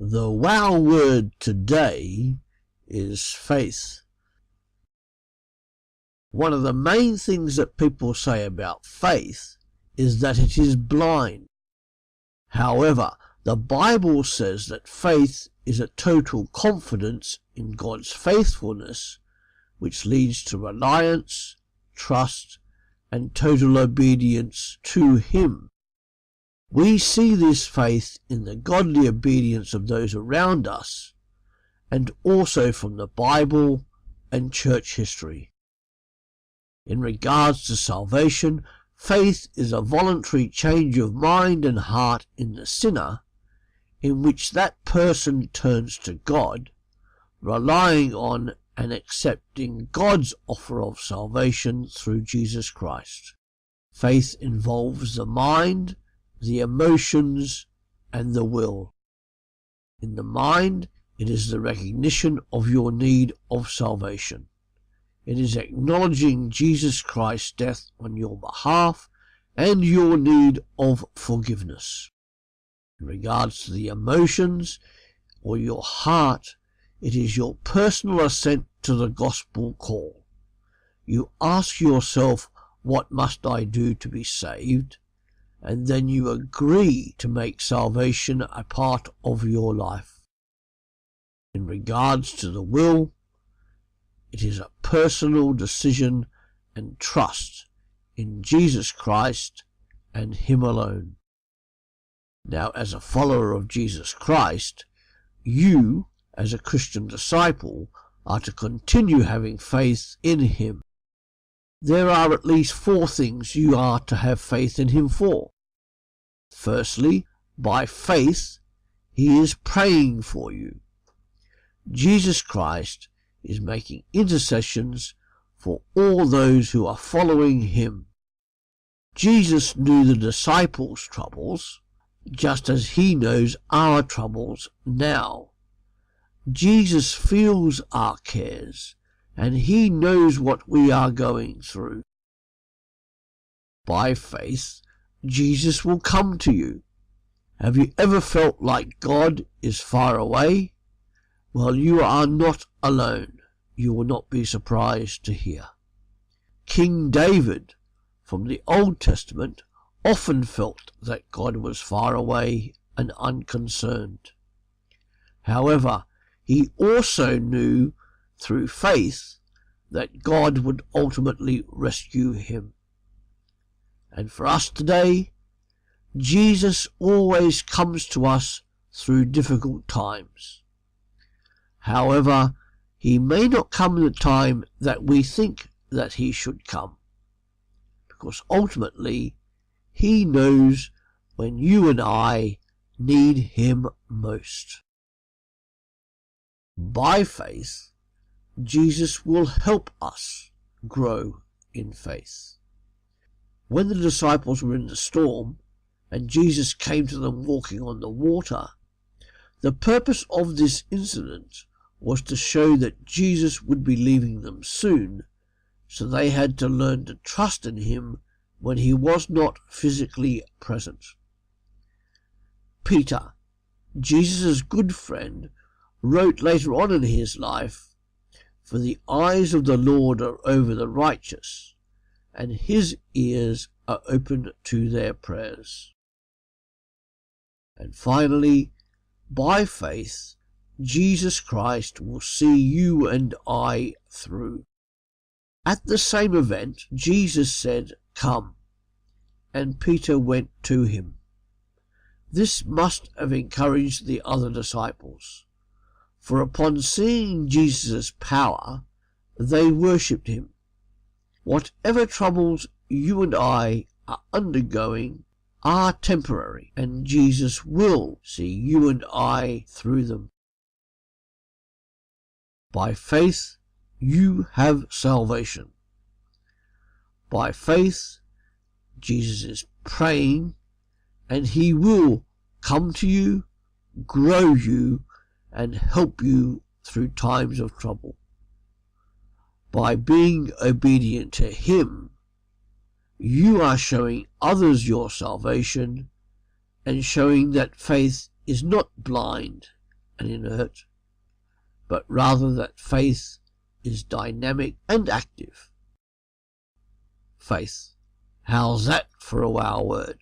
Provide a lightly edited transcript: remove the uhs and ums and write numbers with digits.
The wow word today is faith. One of the main things that people say about faith is that it is blind. However, the Bible says that faith is a total confidence in God's faithfulness, which leads to reliance, trust, and total obedience to Him. We see this faith in the godly obedience of those around us, and also from the Bible and church history. In regards to salvation, faith is a voluntary change of mind and heart in the sinner, in which that person turns to God, relying on and accepting God's offer of salvation through Jesus Christ. Faith involves the mind, the emotions, and the will. In the mind, it is the recognition of your need of salvation. It is acknowledging Jesus Christ's death on your behalf and your need of forgiveness. In regards to the emotions or your heart, it is your personal assent to the gospel call. You ask yourself, what must I do to be saved? And then you agree to make salvation a part of your life. In regards to the will, it is a personal decision and trust in Jesus Christ and Him alone. Now, as a follower of Jesus Christ, you, as a Christian disciple, are to continue having faith in Him. There are at least 4 things you are to have faith in Him for. Firstly, by faith, He is praying for you. Jesus Christ is making intercessions for all those who are following Him. Jesus knew the disciples' troubles, just as He knows our troubles now. Jesus feels our cares, and He knows what we are going through. By faith, Jesus will come to you. Have you ever felt like God is far away? Well, you are not alone. You will not be surprised to hear. King David, from the Old Testament, often felt that God was far away and unconcerned. However, he also knew through faith that God would ultimately rescue him. And for us today, Jesus always comes to us through difficult times. However, He may not come in the time that we think that He should come, because ultimately He knows when you and I need Him most. By faith, Jesus will help us grow in faith. When the disciples were in the storm, and Jesus came to them walking on the water, the purpose of this incident was to show that Jesus would be leaving them soon, so they had to learn to trust in Him when He was not physically present. Peter, Jesus' good friend, wrote later on in his life, "For the eyes of the Lord are over the righteous, and His ears are open to their prayers." And finally, by faith, Jesus Christ will see you and I through. At the same event, Jesus said, "Come," and Peter went to Him. This must have encouraged the other disciples, for upon seeing Jesus' power, they worshipped Him. Whatever troubles you and I are undergoing are temporary, and Jesus will see you and I through them. By faith, you have salvation. By faith, Jesus is praying, and He will come to you, grow you, and help you through times of trouble. By being obedient to Him, you are showing others your salvation and showing that faith is not blind and inert, but rather that faith is dynamic and active. Faith. How's that for a wow word?